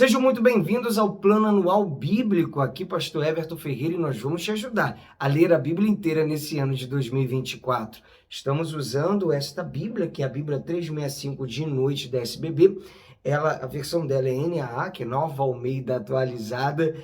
Sejam muito bem-vindos ao Plano Anual Bíblico. Aqui, Pastor Everton Ferreira, e nós vamos te ajudar a ler a Bíblia inteira nesse ano de 2024. Estamos usando esta Bíblia, que é a Bíblia 365 de noite da SBB. A versão dela é NAA, que é Nova Almeida Atualizada,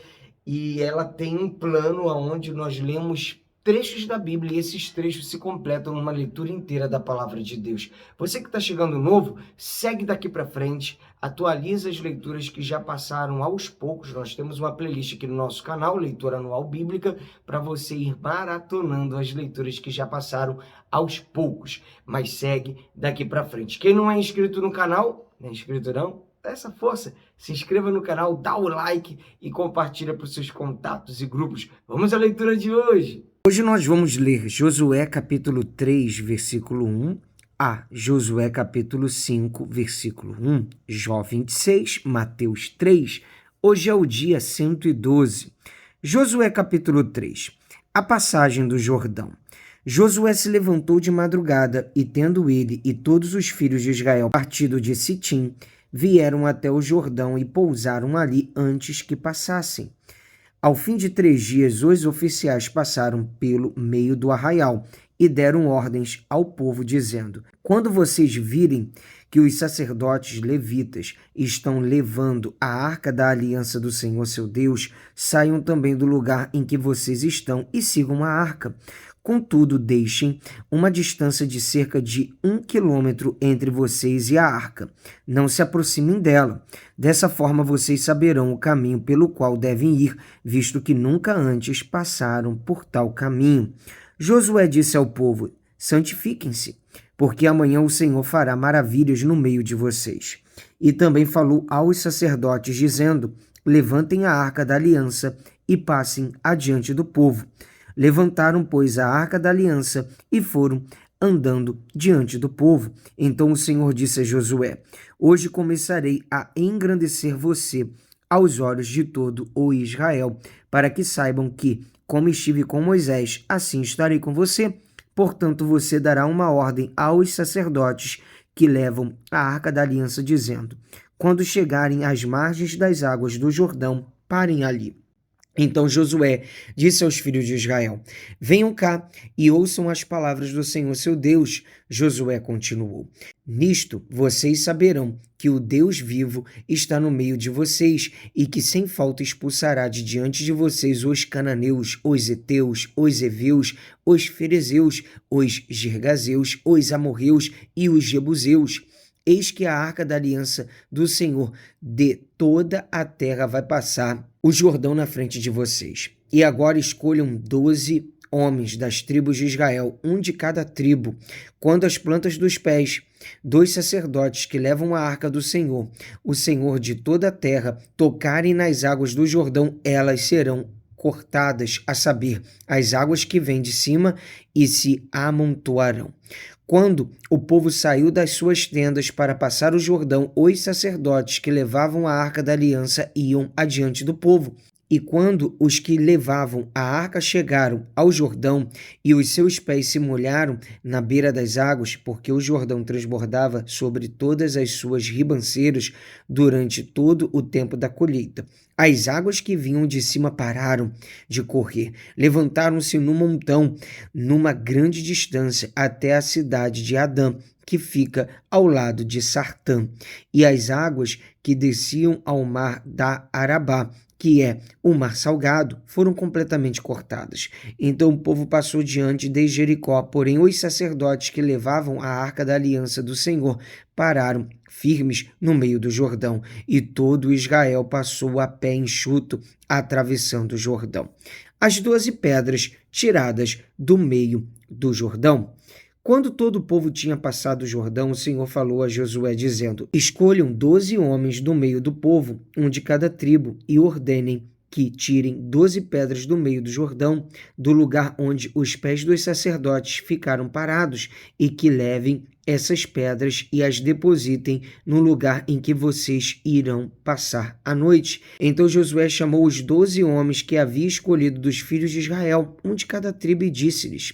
e ela tem um plano onde nós lemos trechos da Bíblia e esses trechos se completam numa leitura inteira da Palavra de Deus. Você que está chegando novo, segue daqui para frente, atualiza as leituras que já passaram aos poucos. Nós temos uma playlist aqui no nosso canal, Leitura Anual Bíblica, para você ir maratonando as leituras que já passaram aos poucos. Mas segue daqui para frente. Quem não é inscrito no canal, não é inscrito não? Dá essa força, se inscreva no canal, dá o like e compartilha para os seus contatos e grupos. Vamos à leitura de hoje. Hoje nós vamos ler Josué capítulo 3, versículo 1 a Josué capítulo 5, versículo 1, Jó 26, Mateus 3. Hoje é o dia 112. Josué capítulo 3, a passagem do Jordão. Josué se levantou de madrugada e, tendo ele e todos os filhos de Israel partido de Sitim, vieram até o Jordão e pousaram ali antes que passassem. Ao fim de 3 dias, os oficiais passaram pelo meio do arraial e deram ordens ao povo, dizendo: quando vocês virem que os sacerdotes levitas estão levando a arca da aliança do Senhor seu Deus, saiam também do lugar em que vocês estão e sigam a arca. Contudo, deixem uma distância de cerca de 1 quilômetro entre vocês e a arca. Não se aproximem dela. Dessa forma, vocês saberão o caminho pelo qual devem ir, visto que nunca antes passaram por tal caminho. Josué disse ao povo: santifiquem-se, porque amanhã o Senhor fará maravilhas no meio de vocês. E também falou aos sacerdotes, dizendo: levantem a arca da aliança e passem adiante do povo. Levantaram, pois, a arca da aliança e foram andando diante do povo. Então o Senhor disse a Josué: hoje começarei a engrandecer você aos olhos de todo o Israel, para que saibam que, como estive com Moisés, assim estarei com você. Portanto, você dará uma ordem aos sacerdotes que levam a arca da aliança, dizendo: quando chegarem às margens das águas do Jordão, parem ali. Então Josué disse aos filhos de Israel: venham cá e ouçam as palavras do Senhor seu Deus. Josué continuou: nisto vocês saberão que o Deus vivo está no meio de vocês e que sem falta expulsará de diante de vocês os cananeus, os heteus, os heveus, os ferezeus, os girgazeus, os amorreus e os jebuseus. Eis que a arca da aliança do Senhor de toda a terra vai passar o Jordão na frente de vocês. E agora escolham 12 homens das tribos de Israel, um de cada tribo, quando as plantas dos pés, 2 sacerdotes que levam a arca do Senhor, o Senhor de toda a terra, tocarem nas águas do Jordão, elas serão cortadas, a saber, as águas que vêm de cima, e se amontoarão. Quando o povo saiu das suas tendas para passar o Jordão, os sacerdotes que levavam a arca da aliança iam adiante do povo. E quando os que levavam a arca chegaram ao Jordão e os seus pés se molharam na beira das águas, porque o Jordão transbordava sobre todas as suas ribanceiras durante todo o tempo da colheita, as águas que vinham de cima pararam de correr, levantaram-se num montão, numa grande distância, até a cidade de Adã, que fica ao lado de Sartã, e as águas que desciam ao mar da Arabá, que é o mar salgado, foram completamente cortadas. Então o povo passou diante de Jericó, porém os sacerdotes que levavam a arca da aliança do Senhor pararam firmes no meio do Jordão, e todo Israel passou a pé enxuto, atravessando o Jordão. As 12 pedras tiradas do meio do Jordão. Quando todo o povo tinha passado o Jordão, o Senhor falou a Josué, dizendo: escolham 12 homens do meio do povo, um de cada tribo, e ordenem que tirem 12 pedras do meio do Jordão, do lugar onde os pés dos sacerdotes ficaram parados, e que levem essas pedras e as depositem no lugar em que vocês irão passar a noite. Então Josué chamou os 12 homens que havia escolhido dos filhos de Israel, um de cada tribo, e disse-lhes: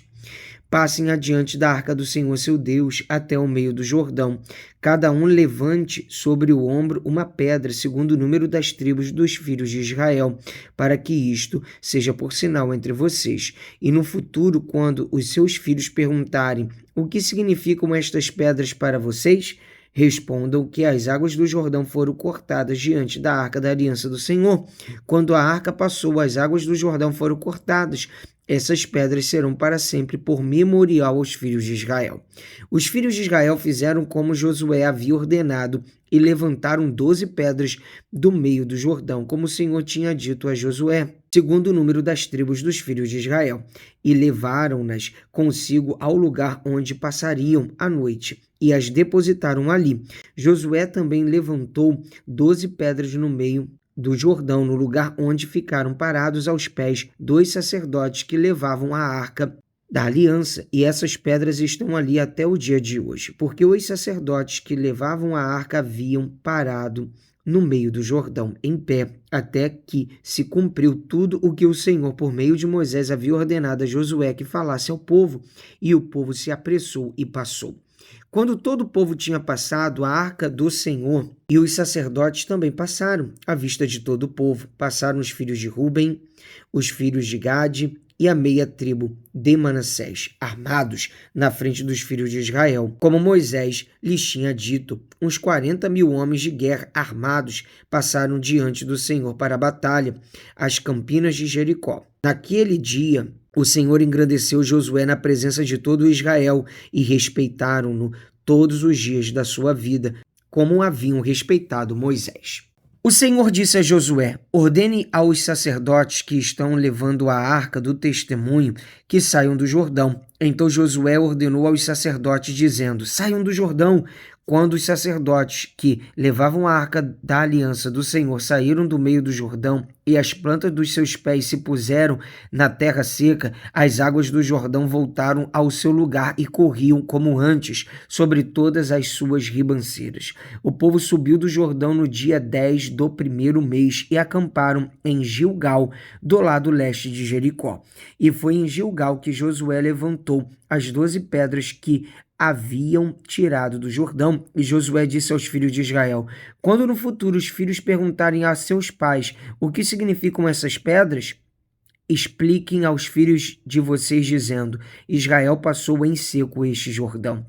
passem adiante da arca do Senhor seu Deus até o meio do Jordão. Cada um levante sobre o ombro uma pedra, segundo o número das tribos dos filhos de Israel, para que isto seja por sinal entre vocês. E no futuro, quando os seus filhos perguntarem o que significam estas pedras para vocês, respondam que as águas do Jordão foram cortadas diante da arca da aliança do Senhor. Quando a arca passou, as águas do Jordão foram cortadas. Essas pedras serão para sempre por memorial aos filhos de Israel. Os filhos de Israel fizeram como Josué havia ordenado e levantaram 12 pedras do meio do Jordão, como o Senhor tinha dito a Josué, segundo o número das tribos dos filhos de Israel, e levaram-nas consigo ao lugar onde passariam a noite, e as depositaram ali. Josué também levantou 12 pedras no meio do Jordão, no lugar onde ficaram parados aos pés 2 sacerdotes que levavam a arca da aliança, e essas pedras estão ali até o dia de hoje, porque os sacerdotes que levavam a arca haviam parado no meio do Jordão, em pé, até que se cumpriu tudo o que o Senhor, por meio de Moisés, havia ordenado a Josué que falasse ao povo, e o povo se apressou e passou. Quando todo o povo tinha passado, a arca do Senhor e os sacerdotes também passaram, à vista de todo o povo. Passaram os filhos de Ruben, os filhos de Gade e a meia tribo de Manassés, armados na frente dos filhos de Israel. Como Moisés lhes tinha dito, uns 40.000 homens de guerra armados passaram diante do Senhor para a batalha, às campinas de Jericó. Naquele dia, o Senhor engrandeceu Josué na presença de todo Israel e respeitaram-no todos os dias da sua vida, como haviam respeitado Moisés. O Senhor disse a Josué: ordene aos sacerdotes que estão levando a arca do testemunho que saiam do Jordão. Então Josué ordenou aos sacerdotes, dizendo: saiam do Jordão. Quando os sacerdotes que levavam a arca da aliança do Senhor saíram do meio do Jordão e as plantas dos seus pés se puseram na terra seca, as águas do Jordão voltaram ao seu lugar e corriam como antes sobre todas as suas ribanceiras. O povo subiu do Jordão no dia 10 do primeiro mês e acamparam em Gilgal, do lado leste de Jericó. E foi em Gilgal que Josué levantou as 12 pedras que haviam tirado do Jordão, e Josué disse aos filhos de Israel: quando no futuro os filhos perguntarem a seus pais o que significam essas pedras, expliquem aos filhos de vocês dizendo: Israel passou em seco este Jordão,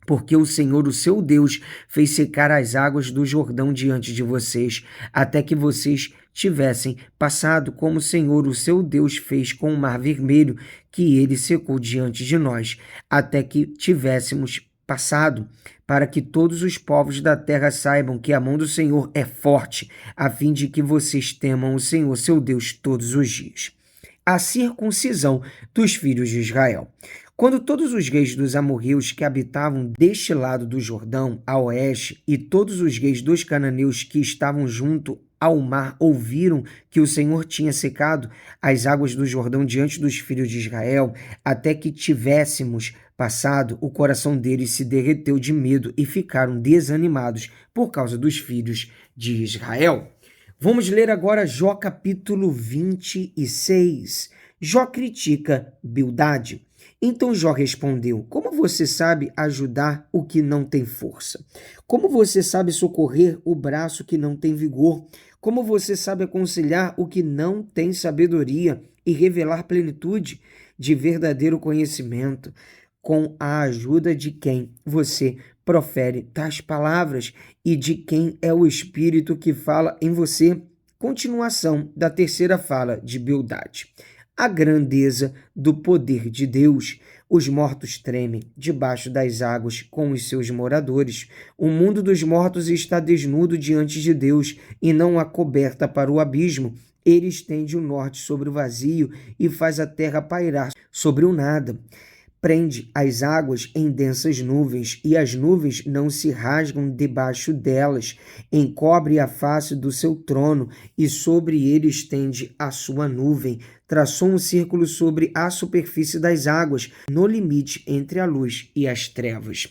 porque o Senhor, o seu Deus, fez secar as águas do Jordão diante de vocês, até que vocês tivessem passado, como o Senhor, o seu Deus, fez com o Mar Vermelho, que ele secou diante de nós, até que tivéssemos passado, para que todos os povos da terra saibam que a mão do Senhor é forte, a fim de que vocês temam o Senhor, seu Deus, todos os dias. A circuncisão dos filhos de Israel. Quando todos os reis dos amorreus que habitavam deste lado do Jordão, a oeste, e todos os reis dos cananeus que estavam junto ao mar ouviram que o Senhor tinha secado as águas do Jordão diante dos filhos de Israel, até que tivéssemos passado, o coração deles se derreteu de medo e ficaram desanimados por causa dos filhos de Israel. Vamos ler agora Jó capítulo 26. Jó critica Bildade. Então Jó respondeu: como você sabe ajudar o que não tem força? Como você sabe socorrer o braço que não tem vigor? Como você sabe aconselhar o que não tem sabedoria e revelar plenitude de verdadeiro conhecimento, com a ajuda de quem você profere tais palavras e de quem é o Espírito que fala em você? Continuação da terceira fala de Bildade. A grandeza do poder de Deus. Os mortos tremem debaixo das águas com os seus moradores. O mundo dos mortos está desnudo diante de Deus e não há coberta para o abismo. Ele estende o norte sobre o vazio e faz a terra pairar sobre o nada. Prende as águas em densas nuvens, e as nuvens não se rasgam debaixo delas. Encobre a face do seu trono, e sobre ele estende a sua nuvem. Traçou um círculo sobre a superfície das águas, no limite entre a luz e as trevas.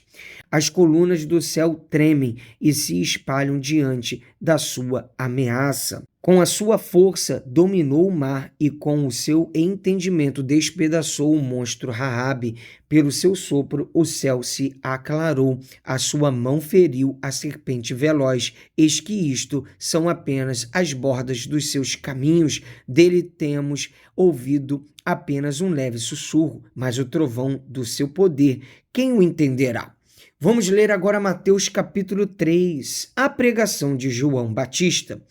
As colunas do céu tremem e se espalham diante da sua ameaça. Com a sua força dominou o mar e com o seu entendimento despedaçou o monstro Raabe, Pelo seu sopro, o céu se aclarou, a sua mão feriu a serpente veloz. Eis que isto são apenas as bordas dos seus caminhos. Dele temos ouvido apenas um leve sussurro, mas o trovão do seu poder, quem o entenderá? Vamos ler agora Mateus capítulo 3, a pregação de João Batista.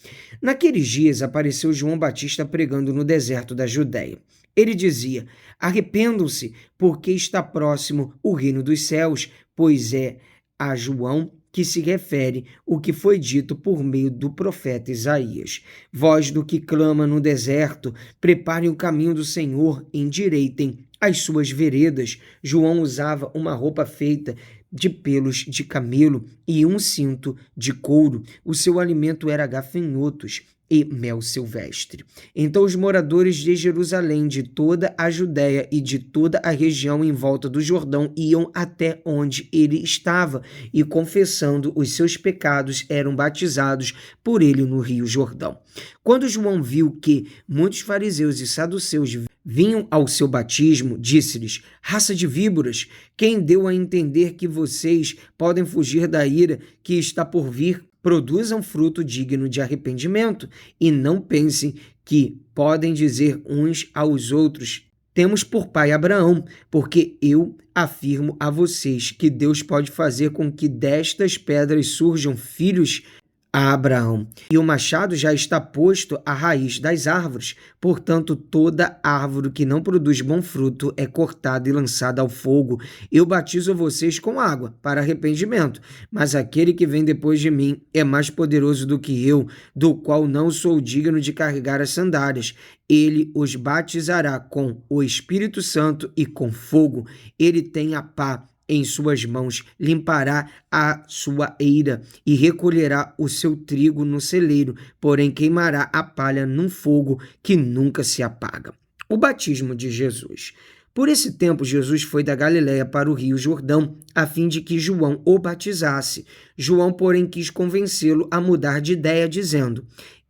Naqueles dias apareceu João Batista pregando no deserto da Judéia. Ele dizia: arrependam-se, porque está próximo o reino dos céus, pois é a João que se refere o que foi dito por meio do profeta Isaías. Voz do que clama no deserto, preparem o caminho do Senhor, endireitem as suas veredas. João usava uma roupa feita de pelos de camelo e um cinto de couro. O seu alimento era gafanhotos e mel silvestre. Então os moradores de Jerusalém, de toda a Judéia e de toda a região em volta do Jordão iam até onde ele estava e, confessando os seus pecados, eram batizados por ele no rio Jordão. Quando João viu que muitos fariseus e saduceus vinham ao seu batismo, disse-lhes: raça de víboras, quem deu a entender que vocês podem fugir da ira que está por vir? Produzam fruto digno de arrependimento e não pensem que podem dizer uns aos outros: temos por pai Abraão, porque eu afirmo a vocês que Deus pode fazer com que destas pedras surjam filhos a Abraão. E o machado já está posto à raiz das árvores, portanto toda árvore que não produz bom fruto é cortada e lançada ao fogo. Eu batizo vocês com água para arrependimento, mas aquele que vem depois de mim é mais poderoso do que eu, do qual não sou digno de carregar as sandálias. Ele os batizará com o Espírito Santo e com fogo. Ele tem a pá em suas mãos, limpará a sua eira e recolherá o seu trigo no celeiro, porém queimará a palha num fogo que nunca se apaga. O batismo de Jesus. Por esse tempo, Jesus foi da Galiléia para o rio Jordão, a fim de que João o batizasse. João, porém, quis convencê-lo a mudar de ideia, dizendo: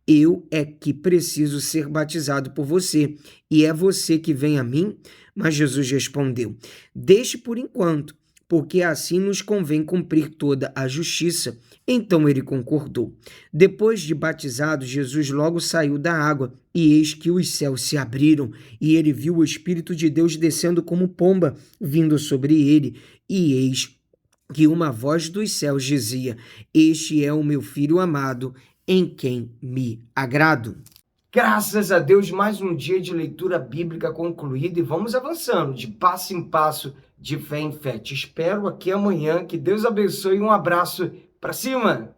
eu é que preciso ser batizado por você, e é você que vem a mim? Mas Jesus respondeu: deixe por enquanto, porque assim nos convém cumprir toda a justiça. Então ele concordou. Depois de batizado, Jesus logo saiu da água, e eis que os céus se abriram, e ele viu o Espírito de Deus descendo como pomba, vindo sobre ele, e eis que uma voz dos céus dizia: este é o meu Filho amado, em quem me agrado. Graças a Deus, mais um dia de leitura bíblica concluído e vamos avançando de passo em passo, de fé em fé. Te espero aqui amanhã. Que Deus abençoe e um abraço para cima!